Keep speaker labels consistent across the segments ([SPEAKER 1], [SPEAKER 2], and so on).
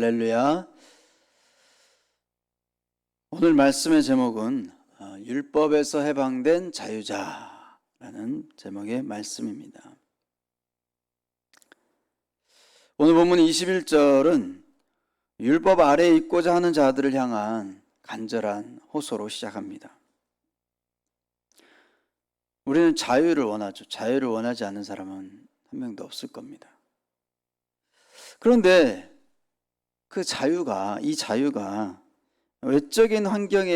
[SPEAKER 1] 할렐루야. 오늘 말씀의 제목은 율법에서 해방된 자유자라는 제목의 말씀입니다. 오늘 본문 21절은 율법 아래에 있고자 하는 자들을 향한 간절한 호소로 시작합니다. 우리는 자유를 원하죠. 자유를 원하지 않는 사람은 한 명도 없을 겁니다. 그런데 이 자유가 외적인 환경에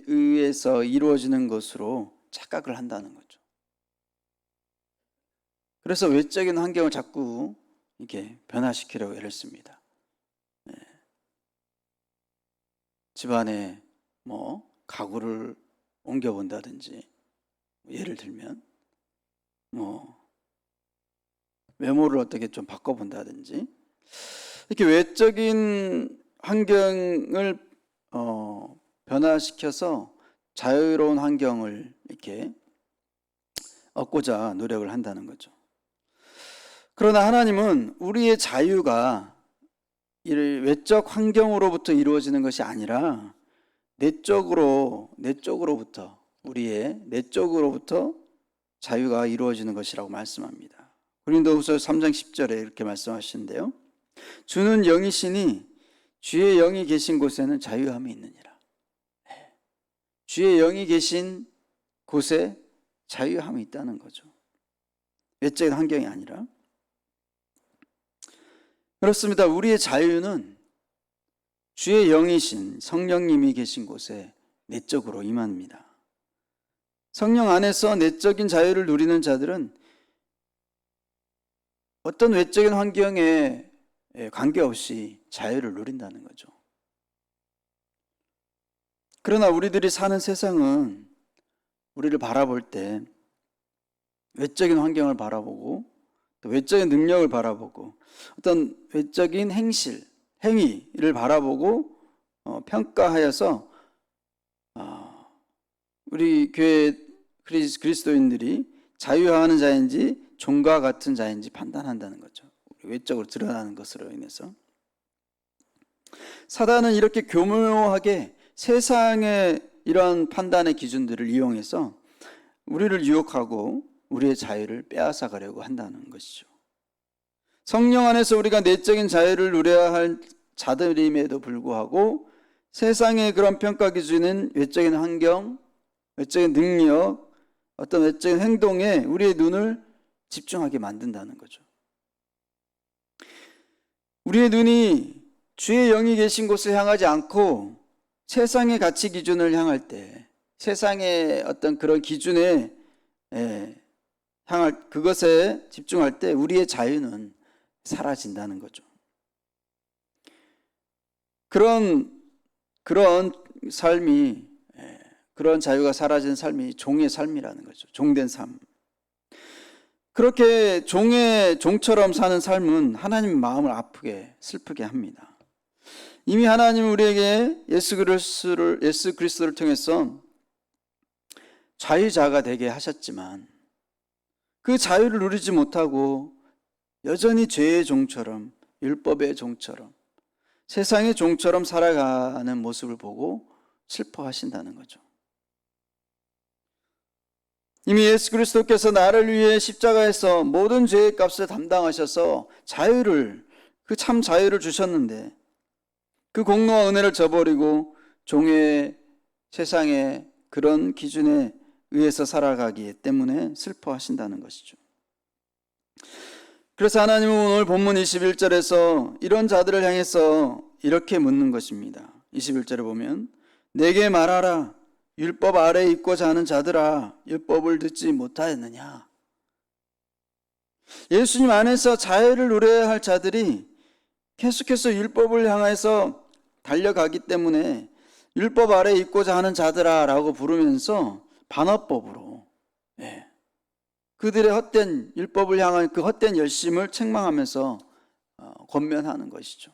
[SPEAKER 1] 의해서 이루어지는 것으로 착각을 한다는 거죠. 그래서 외적인 환경을 자꾸 이렇게 변화시키려고 애를 씁니다. 집안에 가구를 옮겨본다든지, 예를 들면 외모를 어떻게 좀 바꿔본다든지, 이렇게 외적인 환경을 변화시켜서 자유로운 환경을 이렇게 얻고자 노력을 한다는 거죠. 그러나 하나님은 우리의 자유가 외적 환경으로부터 이루어지는 것이 아니라 우리의 내적으로부터 자유가 이루어지는 것이라고 말씀합니다. 고린도후서 3장 10절에 이렇게 말씀하시는데요. 주는 영이시니 주의 영이 계신 곳에는 자유함이 있느니라. 주의 영이 계신 곳에 자유함이 있다는 거죠. 외적인 환경이 아니라. 그렇습니다. 우리의 자유는 주의 영이신 성령님이 계신 곳에 내적으로 임합니다. 성령 안에서 내적인 자유를 누리는 자들은 어떤 외적인 환경에 관계없이 자유를 누린다는 거죠. 그러나 우리들이 사는 세상은 우리를 바라볼 때 외적인 환경을 바라보고 또 외적인 능력을 바라보고 어떤 외적인 행위를 바라보고 평가하여서 우리 교회 그리스도인들이 자유하는 자인지 종과 같은 자인지 판단한다는 거죠. 외적으로 드러나는 것으로 인해서. 사단은 이렇게 교묘하게 세상의 이런 판단의 기준들을 이용해서 우리를 유혹하고 우리의 자유를 빼앗아 가려고 한다는 것이죠. 성령 안에서 우리가 내적인 자유를 누려야 할 자들임에도 불구하고 세상의 그런 평가 기준은 외적인 환경, 외적인 능력, 어떤 외적인 행동에 우리의 눈을 집중하게 만든다는 거죠. 우리의 눈이 주의 영이 계신 곳을 향하지 않고 세상의 가치 기준을 향할 때, 세상의 어떤 그런 기준에 그것에 집중할 때 우리의 자유는 사라진다는 거죠. 그런 삶이, 그런 자유가 사라진 삶이 종의 삶이라는 거죠. 종된 삶. 그렇게 종처럼 사는 삶은 하나님의 마음을 아프게 슬프게 합니다. 이미 하나님은 우리에게 예수 그리스도를 통해서 자유자가 되게 하셨지만 그 자유를 누리지 못하고 여전히 죄의 종처럼, 율법의 종처럼, 세상의 종처럼 살아가는 모습을 보고 슬퍼하신다는 거죠. 이미 예수 그리스도께서 나를 위해 십자가에서 모든 죄의 값을 담당하셔서 그 참 자유를 주셨는데 그 공로와 은혜를 저버리고 종의 세상의 그런 기준에 의해서 살아가기 때문에 슬퍼하신다는 것이죠. 그래서 하나님은 오늘 본문 21절에서 이런 자들을 향해서 이렇게 묻는 것입니다. 21절에 보면 내게 말하라. 율법 아래에 있고자 하는 자들아, 율법을 듣지 못하였느냐? 예수님 안에서 자유를 누려야 할 자들이 계속해서 율법을 향해서 달려가기 때문에 율법 아래에 있고자 하는 자들아 라고 부르면서 반어법으로 그들의 헛된 율법을 향한 그 헛된 열심을 책망하면서 권면하는 것이죠.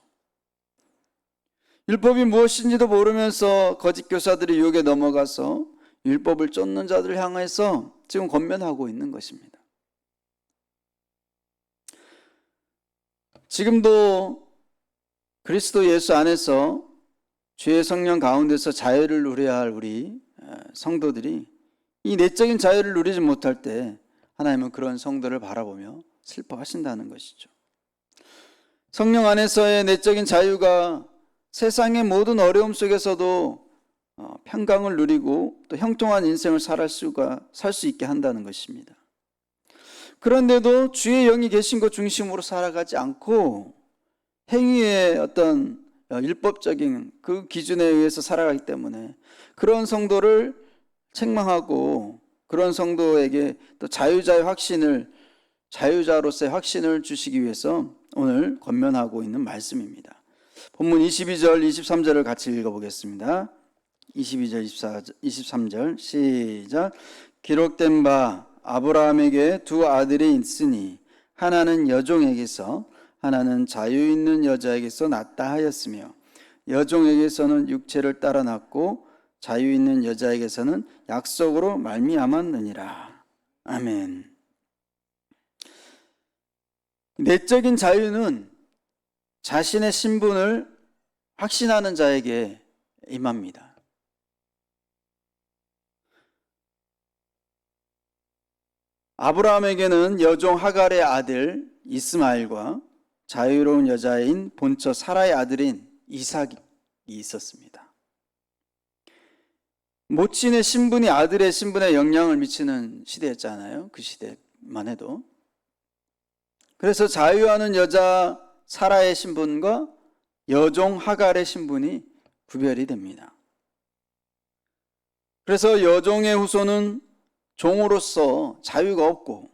[SPEAKER 1] 율법이 무엇인지도 모르면서 거짓 교사들이 유혹에 넘어가서 율법을 쫓는 자들을 향해서 지금 권면하고 있는 것입니다. 지금도 그리스도 예수 안에서 주의 성령 가운데서 자유를 누려야 할 우리 성도들이 이 내적인 자유를 누리지 못할 때 하나님은 그런 성도를 바라보며 슬퍼하신다는 것이죠. 성령 안에서의 내적인 자유가 세상의 모든 어려움 속에서도 평강을 누리고 또 형통한 인생을 살 수 있게 한다는 것입니다. 그런데도 주의 영이 계신 것 중심으로 살아가지 않고 행위의 어떤 율법적인 그 기준에 의해서 살아가기 때문에 그런 성도를 책망하고 그런 성도에게 또 자유자로서의 확신을 주시기 위해서 오늘 권면하고 있는 말씀입니다. 본문 22절, 23절을 같이 읽어보겠습니다. 22절, 23절 시작. 기록된 바 아브라함에게 두 아들이 있으니 하나는 여종에게서 하나는 자유 있는 여자에게서 낳다 하였으며 여종에게서는 육체를 따라 낳고 자유 있는 여자에게서는 약속으로 말미암았느니라. 아멘. 내적인 자유는 자신의 신분을 확신하는 자에게 임합니다. 아브라함에게는 여종 하갈의 아들 이스마엘과 자유로운 여자인 본처 사라의 아들인 이삭이 있었습니다. 모친의 신분이 아들의 신분에 영향을 미치는 시대였잖아요. 그 시대만 해도. 그래서 자유하는 여자 사라의 신분과 여종 하갈의 신분이 구별이 됩니다. 그래서 여종의 후손은 종으로서 자유가 없고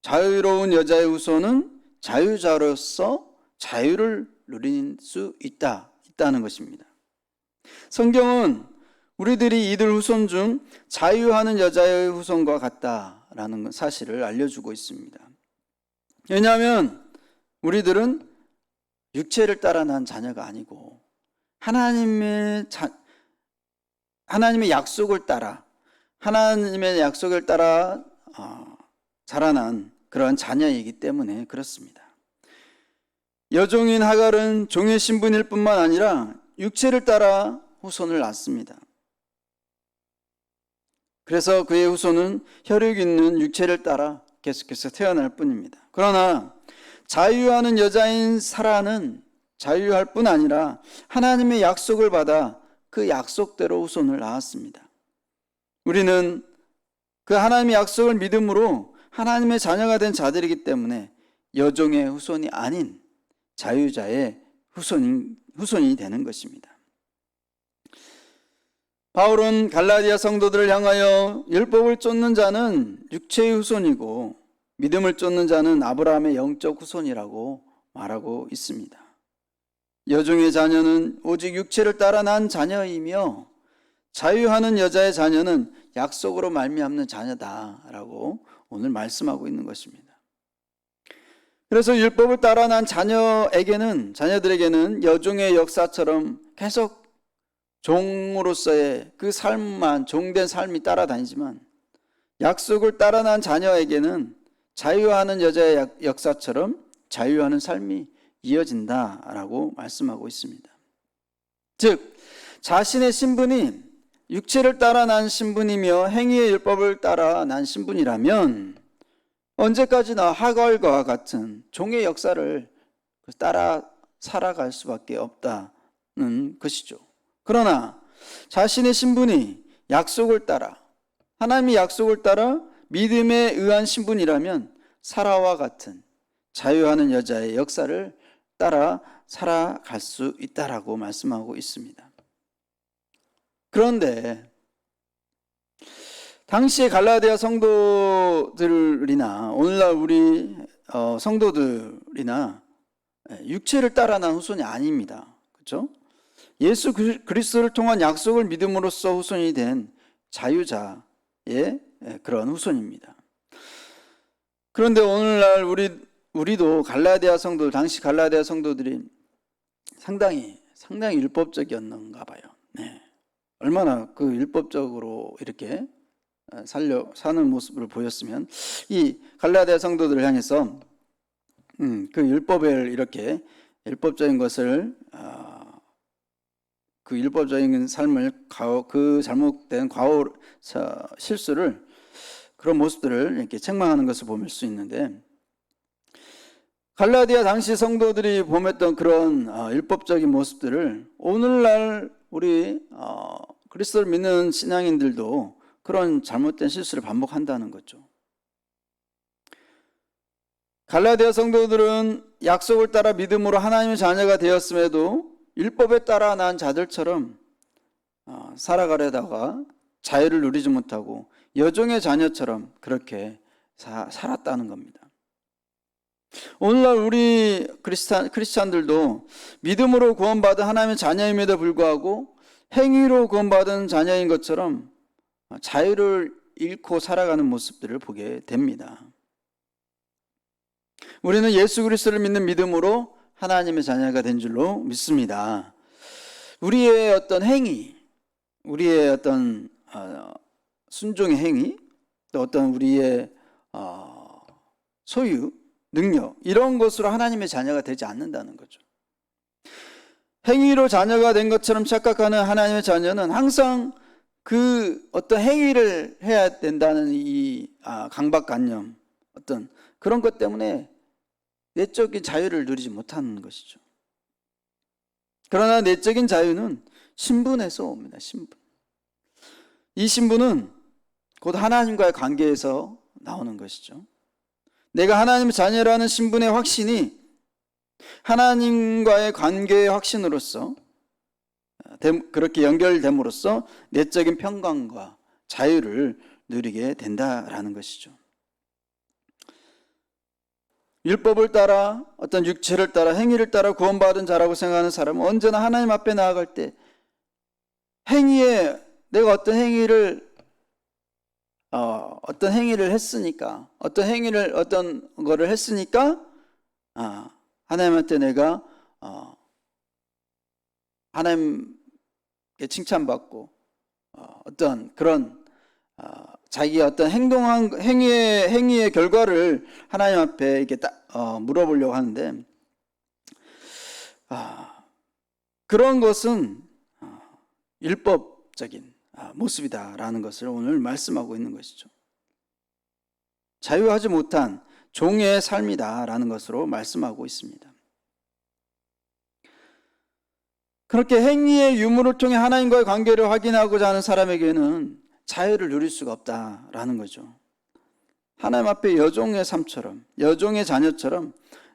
[SPEAKER 1] 자유로운 여자의 후손은 자유자로서 자유를 누릴 수 있다는 것입니다. 성경은 우리들이 이들 후손 중 자유하는 여자의 후손과 같다라는 사실을 알려주고 있습니다. 왜냐하면 우리들은 육체를 따라 난 자녀가 아니고 하나님의 약속을 따라 자라난 그러한 자녀이기 때문에 그렇습니다. 여종인 하갈은 종의 신분일 뿐만 아니라 육체를 따라 후손을 낳습니다. 그래서 그의 후손은 혈육 있는 육체를 따라 계속해서 태어날 뿐입니다. 그러나 자유하는 여자인 사라는 자유할 뿐 아니라 하나님의 약속을 받아 그 약속대로 후손을 낳았습니다. 우리는 그 하나님의 약속을 믿음으로 하나님의 자녀가 된 자들이기 때문에 여종의 후손이 아닌 자유자의 후손이 되는 것입니다. 바울은 갈라디아 성도들을 향하여 율법을 쫓는 자는 육체의 후손이고 믿음을 쫓는 자는 아브라함의 영적 후손이라고 말하고 있습니다. 여종의 자녀는 오직 육체를 따라 난 자녀이며 자유하는 여자의 자녀는 약속으로 말미암는 자녀다라고 오늘 말씀하고 있는 것입니다. 그래서 율법을 따라 난 자녀들에게는 여종의 역사처럼 계속 종으로서의 그 삶만, 종된 삶이 따라다니지만 약속을 따라 난 자녀에게는 자유하는 여자의 역사처럼 자유하는 삶이 이어진다라고 말씀하고 있습니다. 즉 자신의 신분이 육체를 따라 난 신분이며 행위의 율법을 따라 난 신분이라면 언제까지나 하갈과 같은 종의 역사를 따라 살아갈 수밖에 없다는 것이죠. 그러나 자신의 신분이 약속을 따라 하나님의 약속을 따라 믿음에 의한 신분이라면 사라와 같은 자유하는 여자의 역사를 따라 살아갈 수 있다라고 말씀하고 있습니다. 그런데 당시의 갈라디아 성도들이나 오늘날 우리 성도들이나 육체를 따라 난 후손이 아닙니다. 그렇죠? 예수 그리스도를 통한 약속을 믿음으로써 후손이 된 자유자의 그런 후손입니다. 그런데 오늘날 우리도 당시 갈라디아 성도들이 상당히 율법적이었는가 봐요. 네. 얼마나 그 율법적으로 이렇게 사는 모습을 보였으면 이 갈라디아 성도들을 향해서 그 율법을 이렇게 율법적인 것을 그 율법적인 삶을 그 잘못된 실수를 그런 모습들을 이렇게 책망하는 것을 볼 수 있는데 갈라디아 당시 성도들이 범했던 그런 율법적인 모습들을 오늘날 우리 그리스도를 믿는 신앙인들도 그런 잘못된 실수를 반복한다는 거죠. 갈라디아 성도들은 약속을 따라 믿음으로 하나님의 자녀가 되었음에도 율법에 따라 난 자들처럼 살아가려다가 자유를 누리지 못하고 여종의 자녀처럼 그렇게 살았다는 겁니다. 오늘날 우리 크리스찬들도 믿음으로 구원받은 하나님의 자녀임에도 불구하고 행위로 구원받은 자녀인 것처럼 자유를 잃고 살아가는 모습들을 보게 됩니다. 우리는 예수 그리스도를 믿는 믿음으로 하나님의 자녀가 된 줄로 믿습니다. 우리의 어떤 행위, 우리의 어떤 순종의 행위, 또 어떤 우리의 소유, 능력 이런 것으로 하나님의 자녀가 되지 않는다는 거죠. 행위로 자녀가 된 것처럼 착각하는 하나님의 자녀는 항상 그 어떤 행위를 해야 된다는 이 강박관념, 어떤 그런 것 때문에 내적인 자유를 누리지 못하는 것이죠. 그러나 내적인 자유는 신분에서 옵니다. 신분. 이 신분은 곧 하나님과의 관계에서 나오는 것이죠. 내가 하나님의 자녀라는 신분의 확신이 하나님과의 관계의 확신으로서 그렇게 연결됨으로써 내적인 평강과 자유를 누리게 된다라는 것이죠. 율법을 따라 어떤 육체를 따라 행위를 따라 구원받은 자라고 생각하는 사람은 언제나 하나님 앞에 나아갈 때 행위에 내가 어떤 행위를 했으니까 어떤 거를 했으니까 하나님한테 내가 하나님께 칭찬받고 어떤 그런 자기가 어떤 행위의 결과를 하나님 앞에 이렇게 물어보려고 하는데 그런 것은 율법적인 모습이다라는 것을 오늘 말씀하고 있는 것이죠. 자유하지 못한 종의 삶이다라는 것으로 말씀하고 있습니다. 그렇게 행위의 유무를 통해 하나님과의 관계를 확인하고자 하는 사람에게는 자유를 누릴 수가 없다라는 거죠. 하나님 앞에 여종의 삶처럼, 여종의 자녀처럼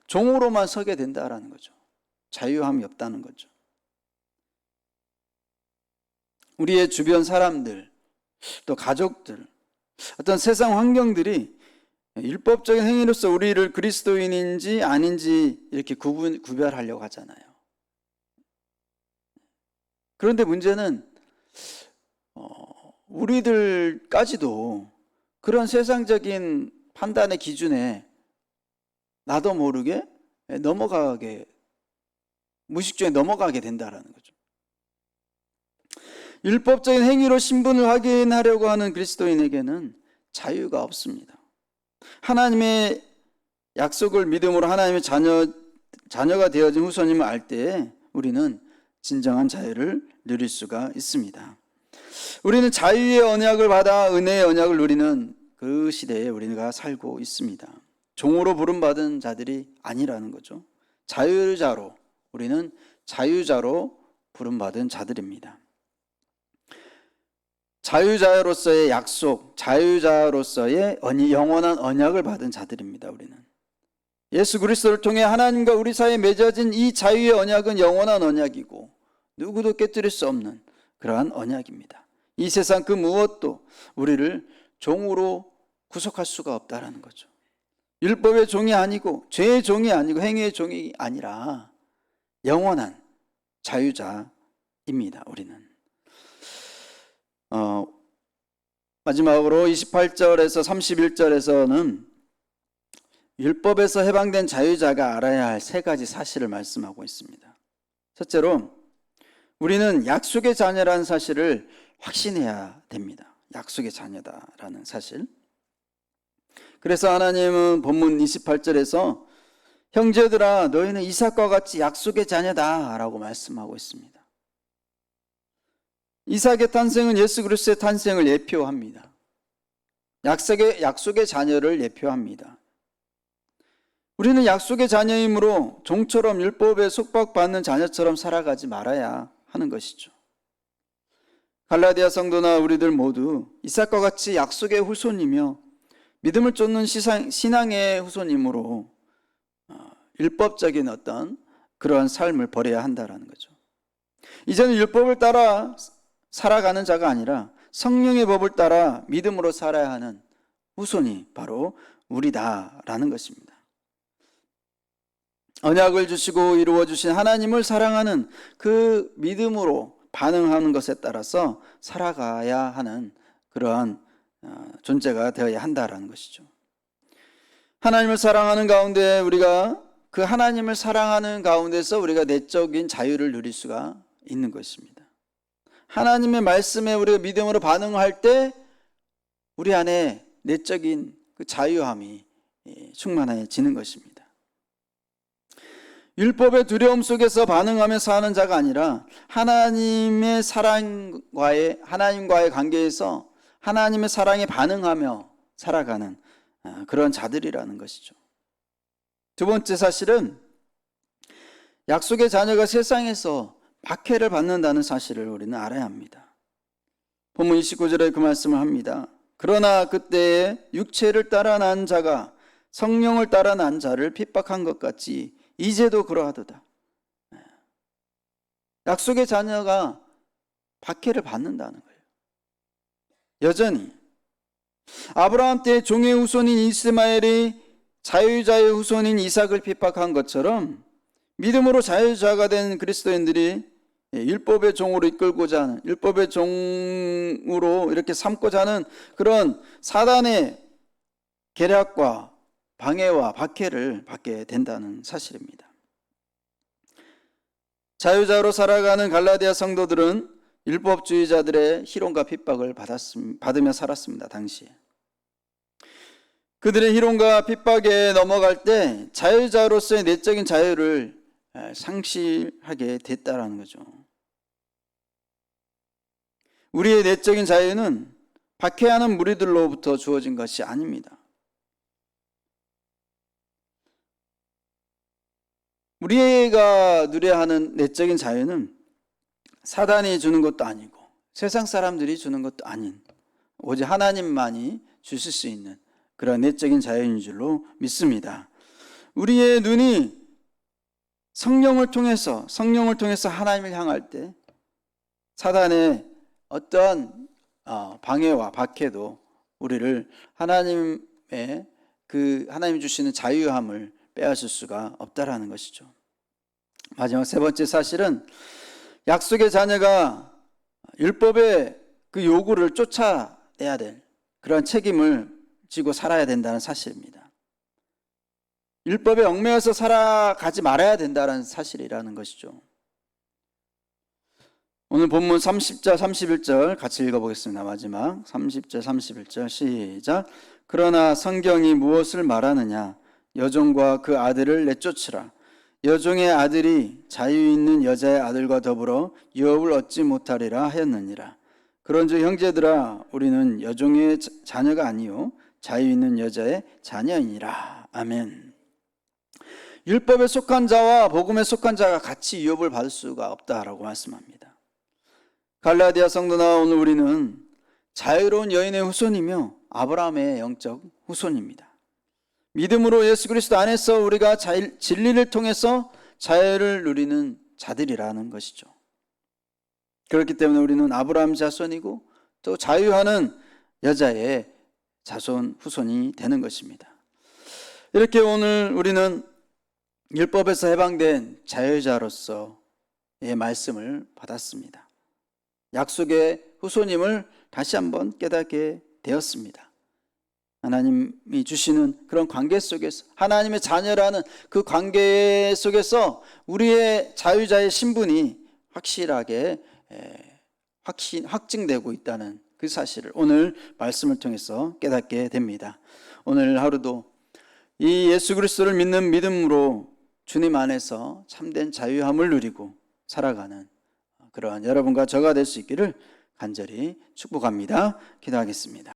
[SPEAKER 1] 종으로만 서게 된다라는 거죠. 자유함이 없다는 거죠. 우리의 주변 사람들, 또 가족들, 어떤 세상 환경들이 율법적인 행위로서 우리를 그리스도인인지 아닌지 이렇게 구별하려고 하잖아요. 그런데 문제는 우리들까지도 그런 세상적인 판단의 기준에 나도 모르게 무의식 중에 넘어가게 된다라는 거죠. 율법적인 행위로 신분을 확인하려고 하는 그리스도인에게는 자유가 없습니다. 하나님의 약속을 믿음으로 하나님의 자녀가 되어진 후손임을 알 때에 우리는 진정한 자유를 누릴 수가 있습니다. 우리는 자유의 언약을 받아 은혜의 언약을 누리는 그 시대에 우리가 살고 있습니다. 종으로 부름받은 자들이 아니라는 거죠. 우리는 자유자로 부름받은 자들입니다. 자유자로서의 약속, 자유자로서의 영원한 언약을 받은 자들입니다. 우리는 예수 그리스도를 통해 하나님과 우리 사이에 맺어진 이 자유의 언약은 영원한 언약이고 누구도 깨뜨릴 수 없는 그러한 언약입니다. 이 세상 그 무엇도 우리를 종으로 구속할 수가 없다라는 거죠. 율법의 종이 아니고 죄의 종이 아니고 행위의 종이 아니라 영원한 자유자입니다. 우리는 마지막으로 28절에서 31절에서는 율법에서 해방된 자유자가 알아야 할 세 가지 사실을 말씀하고 있습니다. 첫째로 우리는 약속의 자녀라는 사실을 확신해야 됩니다. 약속의 자녀다라는 사실. 그래서 하나님은 본문 28절에서 형제들아 너희는 이삭과 같이 약속의 자녀다 라고 말씀하고 있습니다. 이삭의 탄생은 예수 그리스도의 탄생을 예표합니다. 약속의 자녀를 예표합니다. 우리는 약속의 자녀이므로 종처럼 율법에 속박받는 자녀처럼 살아가지 말아야 하는 것이죠. 갈라디아 성도나 우리들 모두 이삭과 같이 약속의 후손이며 믿음을 쫓는 신앙의 후손이므로 율법적인 어떤 그러한 삶을 버려야 한다는 거죠. 이제는 율법을 따라 살아가는 자가 아니라 성령의 법을 따라 믿음으로 살아야 하는 후손이 바로 우리다라는 것입니다. 언약을 주시고 이루어 주신 하나님을 사랑하는 그 믿음으로 반응하는 것에 따라서 살아가야 하는 그러한 존재가 되어야 한다라는 것이죠. 하나님을 사랑하는 가운데 우리가 그 하나님을 사랑하는 가운데서 우리가 내적인 자유를 누릴 수가 있는 것입니다. 하나님의 말씀에 우리가 믿음으로 반응할 때 우리 안에 내적인 그 자유함이 충만해지는 것입니다. 율법의 두려움 속에서 반응하며 사는 자가 아니라 하나님의 사랑과의 하나님과의 관계에서 하나님의 사랑에 반응하며 살아가는 그런 자들이라는 것이죠. 두 번째 사실은 약속의 자녀가 세상에서 박해를 받는다는 사실을 우리는 알아야 합니다. 본문 29절에 그 말씀을 합니다. 그러나 그때에 육체를 따라 난 자가 성령을 따라 난 자를 핍박한 것 같이 이제도 그러하도다. 약속의 자녀가 박해를 받는다는 거예요. 여전히 아브라함 때 종의 후손인 이스마엘이 자유자의 후손인 이삭을 핍박한 것처럼 믿음으로 자유자가 된 그리스도인들이 율법의 종으로 이끌고자 하는, 율법의 종으로 이렇게 삼고자 하는 그런 사단의 계략과 방해와 박해를 받게 된다는 사실입니다. 자유자로 살아가는 갈라디아 성도들은 율법주의자들의 희롱과 핍박을 받으며 살았습니다. 당시에. 그들의 희롱과 핍박에 넘어갈 때 자유자로서의 내적인 자유를 상실하게 됐다라는 거죠. 우리의 내적인 자유는 박해하는 무리들로부터 주어진 것이 아닙니다. 우리가 누려야 하는 내적인 자유는 사단이 주는 것도 아니고 세상 사람들이 주는 것도 아닌 오직 하나님만이 주실 수 있는 그런 내적인 자유인 줄로 믿습니다. 우리의 눈이 성령을 통해서 하나님을 향할 때 사단의 어떠한 방해와 박해도 우리를 하나님이 주시는 자유함을 빼앗을 수가 없다라는 것이죠. 마지막 세 번째 사실은 약속의 자녀가 율법의 그 요구를 쫓아내야 될 그런 책임을 지고 살아야 된다는 사실입니다. 율법에 얽매여서 살아가지 말아야 된다는 사실이라는 것이죠. 오늘 본문 30절 31절 같이 읽어보겠습니다. 마지막 30절 31절 시작. 그러나 성경이 무엇을 말하느냐? 여종과 그 아들을 내쫓으라. 여종의 아들이 자유 있는 여자의 아들과 더불어 유업을 얻지 못하리라 하였느니라. 그런즉 형제들아 우리는 여종의 자녀가 아니요 자유 있는 여자의 자녀이니라. 아멘. 율법에 속한 자와 복음에 속한 자가 같이 유업을 받을 수가 없다라고 말씀합니다. 갈라디아 성도나 오늘 우리는 자유로운 여인의 후손이며 아브라함의 영적 후손입니다. 믿음으로 예수 그리스도 안에서 우리가 진리를 통해서 자유를 누리는 자들이라는 것이죠. 그렇기 때문에 우리는 아브라함 자손이고 또 자유하는 여자의 자손 후손이 되는 것입니다. 이렇게 오늘 우리는 율법에서 해방된 자유자로서의 말씀을 받았습니다. 약속의 후손임을 다시 한번 깨닫게 되었습니다. 하나님이 주시는 그런 관계 속에서 하나님의 자녀라는 그 관계 속에서 우리의 자유자의 신분이 확실하게 확증되고 있다는 그 사실을 오늘 말씀을 통해서 깨닫게 됩니다. 오늘 하루도 이 예수 그리스도를 믿는 믿음으로 주님 안에서 참된 자유함을 누리고 살아가는 그러한 여러분과 저가 될 수 있기를 간절히 축복합니다. 기도하겠습니다.